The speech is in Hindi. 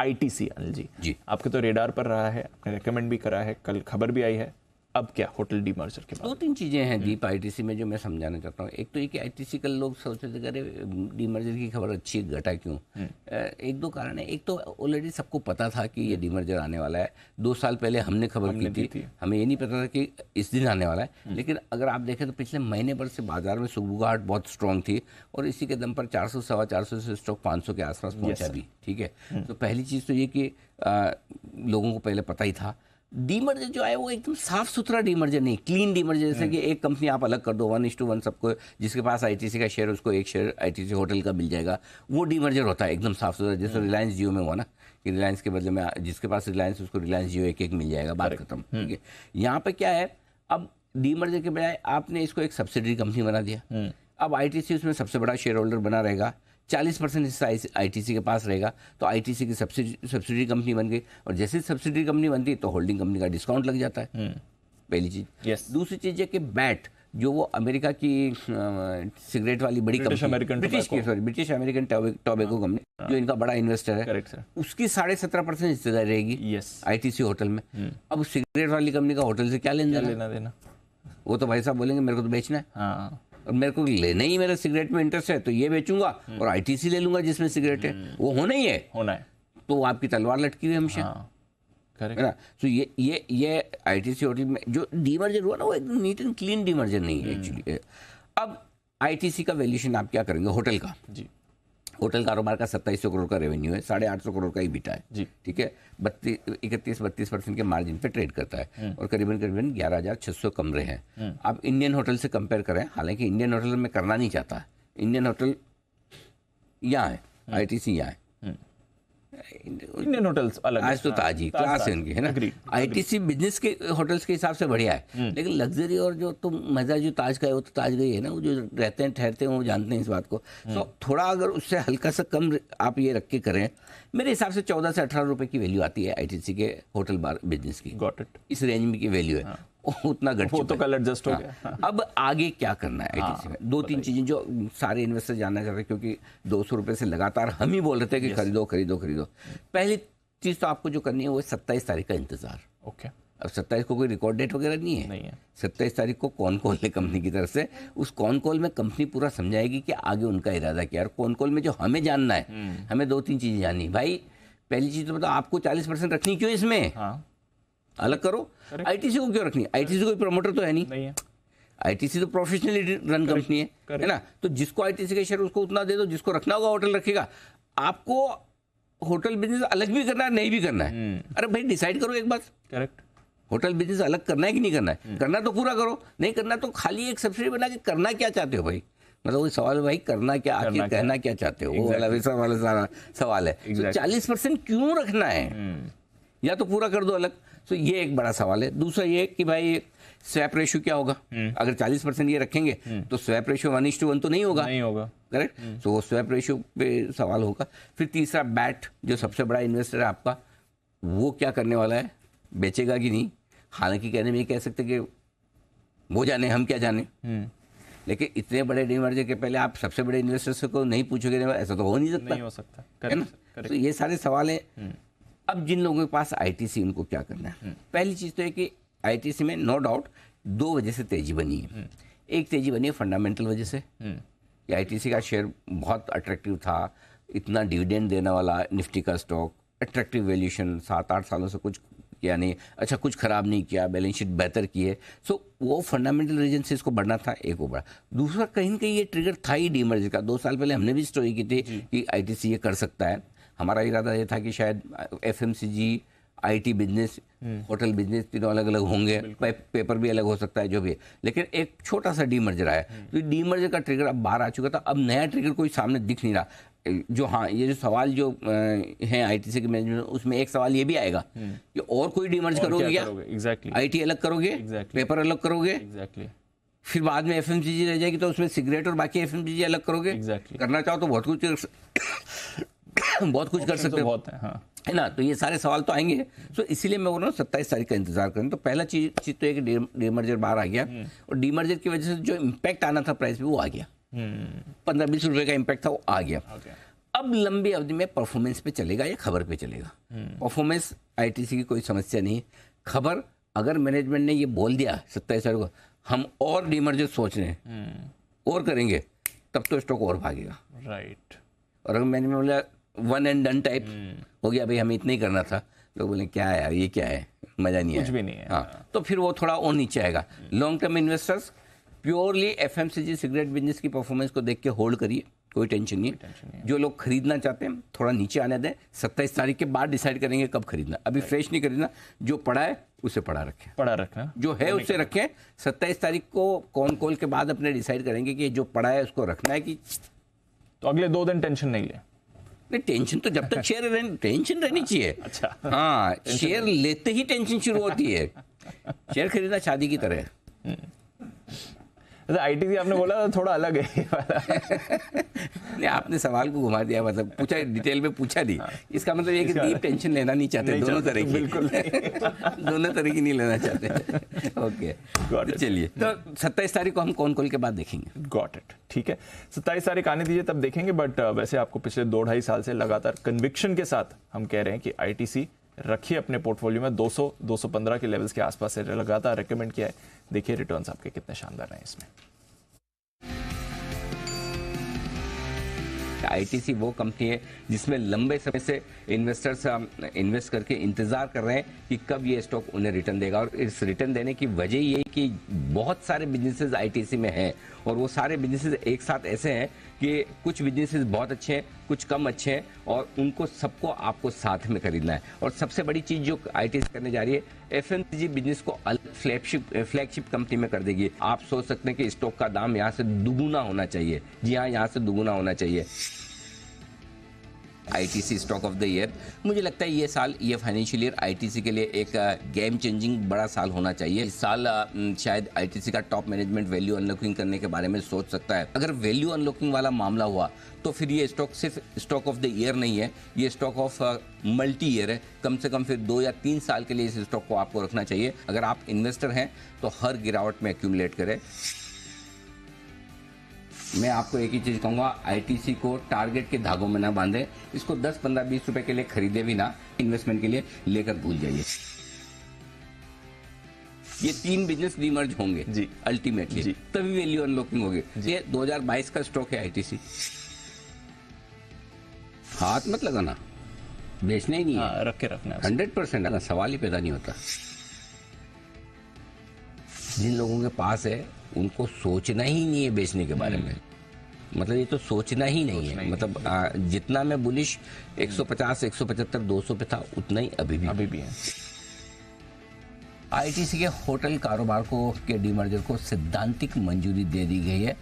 आईटीसी, अनिल जी जी आपके तो रेडार पर रहा है, आपने रेकमेंड भी करा है, कल खबर भी आई है, अब क्या होटल डीमर्जर के बाद? दो तीन चीज़ें हैं दीप आईटीसी में जो मैं समझाना चाहता हूँ। एक तो ये कि आईटीसी कल लोग सोचते थे अरे डीमर्जर की खबर अच्छी है, घटा क्यों? एक दो कारण है। एक तो ऑलरेडी सबको पता था कि ये डीमर्जर आने वाला है, 2 साल पहले हमने खबर की थी, हमें ये नहीं पता था कि इस दिन आने वाला है। लेकिन अगर आप देखें तो पिछले महीने भर से बाजार में सुगबुगाहट बहुत स्ट्रॉन्ग थी और इसी के दम पर 400 सवा 400 से स्टॉक 500 के आसपास पहुंचा भी। ठीक है, तो पहली चीज़ तो ये कि लोगों को पहले पता ही था। डीमर्जर जो है वो एकदम साफ सुथरा डीमर्जर नहीं, क्लीन डीमर्जर, जैसे कि एक कंपनी आप अलग कर दो 1:1 सबको, जिसके पास आईटीसी का शेयर उसको एक शेयर आईटीसी होटल का मिल जाएगा, वो डीमर्जर होता है एकदम साफ सुथरा। जैसे रिलायंस जियो में हुआ ना कि रिलायंस के बदले में जिसके पास रिलायंस उसको रिलायंस जियो एक एक मिल जाएगा, बात खत्म। ठीक है, यहाँ पे क्या है, अब डीमर्जर के बजाय आपने इसको एक सब्सिडरी कंपनी बना दिया। अब आईटीसी उसमें सबसे बड़ा शेयर होल्डर बना रहेगा, 40% हिस्सा आईटीसी के पास रहेगा, तो आईटीसी की सब्सिडी कंपनी बन गई। और जैसे सब्सिडी कंपनी बनती तो होल्डिंग कंपनी का डिस्काउंट लग जाता है, पहली चीज। दूसरी चीज है कि बैट जो वो अमेरिका की सिगरेट वाली बड़ी company, British American tobacco company जो इनका बड़ा इन्वेस्टर है, करेक्ट सर, उसकी 17.5% हिस्सेदारी रहेगी आईटीसी होटल में। अब सिगरेट वाली कंपनी का होटल से क्या लेना देना? वो तो भाई साहब बोलेंगे मेरे को तो बेचना है और मेरे को लेना ही, मेरा सिगरेट में इंटरेस्ट है तो ये बेचूंगा और आईटीसी ले लूंगा जिसमें सिगरेट है, वो होना ही है। तो आपकी तलवार लटकी हुई हमेशा, है ना। तो ये आईटीसी होटल में जो डीमर्जर हुआ ना वो एकदम नीट एंड क्लीन डीमर्जर नहीं है एक्चुअली। अब आईटीसी का वैल्यूएशन आप क्या करेंगे? होटल का जी, होटल कारोबार का 2700 करोड़ का रेवेन्यू है, 850 करोड़ का EBITDA है जी। ठीक है, 31-32% के मार्जिन पे ट्रेड करता है और करीबन 11,600 कमरे हैं। आप इंडियन होटल से कंपेयर करें, हालांकि इंडियन होटल में करना नहीं चाहता, इंडियन होटल यहाँ है, आईटीसी यहाँ है, इंडियन होटल्स अलग, आज तो ताजी क्लास है उनकी, है ना। आईटीसी बिजनेस के होटल्स के हिसाब से बढ़िया है, लेकिन लग्जरी और जो तो मजा जो ताज का है वो तो ताज गई है ना, वो जो रहते हैं ठहरते हैं वो जानते हैं इस बात को। तो थोड़ा अगर उससे हल्का सा कम आप ये रख के करें, मेरे हिसाब से 14 से 18 रुपए की वैल्यू आती है आईटीसी के होटल बार बिजनेस की। गॉट इट, इस रेंज में की वैल्यू है, उतना घट वो तो कल एडजस्ट हो गया। अब आगे क्या करना है आईटीसी में? 2-3 चीजें जो सारे इन्वेस्टर जानना चाहते हैं, क्योंकि 200 रुपए से लगातार हम ही बोल रहे थे कि खरीदो खरीदो खरीदो। पहली चीज तो आपको जो करनी है वो 27 तारीख का इंतजार। ओके, अब 27 को कोई रिकॉर्ड डेट वगैरह नहीं है। 27 तारीख को कॉन कॉल है कंपनी की तरफ से, उस कॉन कॉल में कंपनी पूरा समझाएगी कि आगे उनका इरादा क्या है। और कॉन कॉल में जो हमें जानना है, हमें 2-3 चीजें जाननी। भाई पहली चीज तो बताओ आपको 40% रखनी क्यों इसमें? अलग करो। आईटीसी को क्यों रखनी? आईटीसी कोई प्रमोटर तो है नहीं है। आईटीसी तो प्रोफेशनली रन कंपनी है ना। तो जिसको आईटीसी का शेयर उसको उतना दे दो, जिसको रखना होगा होटल रखेगा। आपको होटल बिजनेस अलग भी करना है, नहीं भी करना है, अरे भाई डिसाइड करो एक बात। करेक्ट, होटल बिजनेस अलग करना है कि नहीं करना है? करना तो पूरा करो, नहीं करना तो खाली एक सब्सिडी बना के करना क्या चाहते हो भाई? मतलब वही सवाल है भाई, करना क्या, आखिर कहना क्या चाहते हो, वो वाला वैसा वाला सारा सवाल है। 40% क्यों रखना है? या तो पूरा कर दो अलग। तो ये एक बड़ा सवाल है। दूसरा ये कि भाई स्वैप रेशियो क्या होगा? अगर 40% ये रखेंगे तो स्वैप रेशियो 1:1 तो नहीं होगा, करेक्ट। तो वो स्वैप रेशियो पे सवाल होगा। फिर तीसरा बैट जो सबसे बड़ा इन्वेस्टर है आपका, वो क्या करने वाला है, बेचेगा कि नहीं? हालांकि कहने में ये कह सकते कि वो जाने, हम क्या जाने, लेकिन इतने बड़े डीमर्जर के पहले आप सबसे बड़े इन्वेस्टर्स को नहीं पूछोगे, ऐसा तो हो नहीं सकता, है ना। तो ये सारे सवाल हैं। अब जिन लोगों के पास आईटीसी, उनको क्या करना है? पहली चीज तो है कि आईटीसी में नो डाउट 2 वजह से तेजी बनी है। एक तेजी बनी है फंडामेंटल वजह से कि आईटीसी का शेयर बहुत अट्रैक्टिव था, इतना डिविडेंड देने वाला निफ्टी का स्टॉक, अट्रैक्टिव वैल्यूएशन, 7-8 सालों से कुछ किया नहीं, अच्छा कुछ खराब नहीं किया, बैलेंस शीट बेहतर की है। सो वो फंडामेंटल रीजन से इसको बढ़ना था, एक वो बड़ा। दूसरा कहीं ना कहीं ये ट्रिगर था ही डीमर्जर का। 2 साल पहले हमने भी स्टोरी की थी कि आईटीसी ये कर सकता है। हमारा इरादा ये था कि शायद FMCG, IT business, hotel business तीनों अलग अलग होंगे, पेपर भी अलग हो सकता है, जो भी है। लेकिन एक छोटा सा डीमर्जर आया, तो डीमर्जर का ट्रिगर अब बाहर आ चुका था। अब नया ट्रिगर कोई सामने दिख नहीं रहा। जो हाँ, ये जो सवाल जो है आईटीसी के मैनेजमेंट, उसमें एक सवाल ये भी आएगा कि और कोई डीमर्ज करोगे क्या? एग्जैक्टली, आईटी अलग करोगे, पेपर अलग करोगे, फिर बाद में एफएमसीजी रह जाएगी तो उसमें सिगरेट और बाकी एफएमसीजी अलग करोगे। करना चाहो तो बहुत कुछ कर सकते हो, है ना। तो ये सारे सवाल तो आएंगे। तो इसीलिए मैं बोल रहा हूँ 27 तारीख का इंतजार करें। तो पहला चीज तो है कि डीमर्जर बाहर आ गया, और डीमर्जर की वजह से जो इम्पैक्ट आना था प्राइस पे वो आ गया। 15-20 रुपए का इम्पैक्ट था, वो आ गया। अब लंबी अवधि में परफॉर्मेंस पे चलेगा या खबर पे चलेगा? परफॉर्मेंस आईटीसी की कोई समस्या नहीं। खबर, अगर मैनेजमेंट ने ये बोल दिया 27 तारीख को हम और डीमर्जर सोच रहे हैं और करेंगे, तब तो स्टॉक और भागेगा। राइट। और अगर मैंने बोला वन एंड डन टाइप हो गया, भाई हमें इतना ही करना था, लोग बोले क्या है यार, ये क्या है, मजा नहीं है, कुछ भी नहीं है। हाँ, तो फिर वो थोड़ा और नीचे आएगा। Long term investors purely FMCG cigarette business की परफॉर्मेंस को देख के होल्ड करिए, कोई टेंशन नहीं है। जो लोग खरीदना चाहते हैं थोड़ा नीचे आने दें, 27 तारीख के बाद डिसाइड करेंगे कब खरीदना, अभी फ्रेश नहीं खरीदना। जो पड़ा है उसे पड़ा रखें, पड़ा रखना, जो है उससे रखें। 27 तारीख को कौन कॉल के बाद अपने डिसाइड करेंगे कि जो पड़ा है उसको रखना है कि, तो अगले 2 दिन टेंशन नहीं ले। नहीं, टेंशन तो जब तक शेयर टेंशन रहनी चाहिए। अच्छा। हाँ, शेयर लेते ही टेंशन शुरू होती है। शेयर खरीदना शादी की तरह है। आईटीसी आपने बोला था थोड़ा अलग है। नहीं, आपने सवाल को घुमा दिया, मतलब पूछा, डिटेल में पूछा नहीं। इसका मतलब ये कि डीप टेंशन लेना नहीं चाहते, दोनों तरह की, बिल्कुल दोनों तरह की नहीं लेना चाहते। ओके, चलिए, तो 27 तारीख को हम कौन कॉल के बाद देखेंगे। गॉट इट, ठीक है, 27 तारीख आने दीजिए तब देखेंगे। बट वैसे आपको पिछले 2-2.5 साल से लगातार कन्विक्शन के साथ हम कह रहे हैं कि आईटीसी रखिए अपने पोर्टफोलियो में, 200-215 के लेवल्स के आसपास से लगातार रेकमेंड किया है। देखिए रिटर्न्स आपके कितने शानदार रहे इसमें। आईटीसी वो कंपनी है जिसमें लंबे समय से इन्वेस्टर्स इन्वेस्ट करके इंतजार कर रहे हैं कि कब ये स्टॉक उन्हें रिटर्न देगा। और इस रिटर्न देने की वजह ये है कि बहुत सारे बिजनेसेस आईटीसी में हैं, और वो सारे बिजनेसेस एक साथ ऐसे हैं कि कुछ बिजनेसेस बहुत अच्छे हैं, कुछ कम अच्छे हैं, और उनको सबको आपको साथ में खरीदना है। और सबसे बड़ी चीज जो आईटीसी करने जा रही है, एफएमसीजी बिजनेस को अलग फ्लैगशिप कंपनी में कर देगी। आप सोच सकते हैं कि स्टॉक का दाम यहाँ से दुगुना होना चाहिए। जी हाँ, यहाँ से दुगुना होना चाहिए। ITC stock of the year, मुझे लगता है ये साल, ये फाइनेंशियल ईयर आईटीसी के लिए एक गेम चेंजिंग बड़ा साल होना चाहिए। इस साल शायद आईटीसी का टॉप मैनेजमेंट वैल्यू अनलॉकिंग करने के बारे में सोच सकता है। अगर वैल्यू अनलॉकिंग वाला मामला हुआ तो फिर ये स्टॉक सिर्फ स्टॉक ऑफ द ईयर नहीं है, ये स्टॉक ऑफ मल्टी ईयर है। कम से कम फिर 2 या 3 साल के लिए इस स्टॉक को आपको रखना चाहिए। अगर आप इन्वेस्टर हैं तो हर गिरावट में एक्यूमुलेट करें। मैं आपको एक ही चीज कहूंगा, आईटीसी को टारगेट के धागों में ना बांधे। इसको 10, 15, 20 रुपए के लिए खरीदे भी ना, इन्वेस्टमेंट के लिए लेकर भूल जाइए। ये 3 बिजनेस डीमर्ज होंगे जी अल्टीमेटली, तभी वैल्यू अनलॉकिंग होगी। ये 2022 का स्टॉक है आईटीसी, हाथ मत लगाना, बेचना ही नहीं है, रख के रखना 100%। सवाल ही पैदा नहीं होता। जिन लोगों के पास है उनको सोचना ही नहीं है बेचने के बारे में, मतलब ये तो सोचना ही नहीं है। मतलब जितना मैं बुलिश 150, 175, 200 पे था, उतना ही अभी भी है। आईटीसी के होटल कारोबार को के डीमर्जर को सैद्धांतिक मंजूरी दे दी गई है।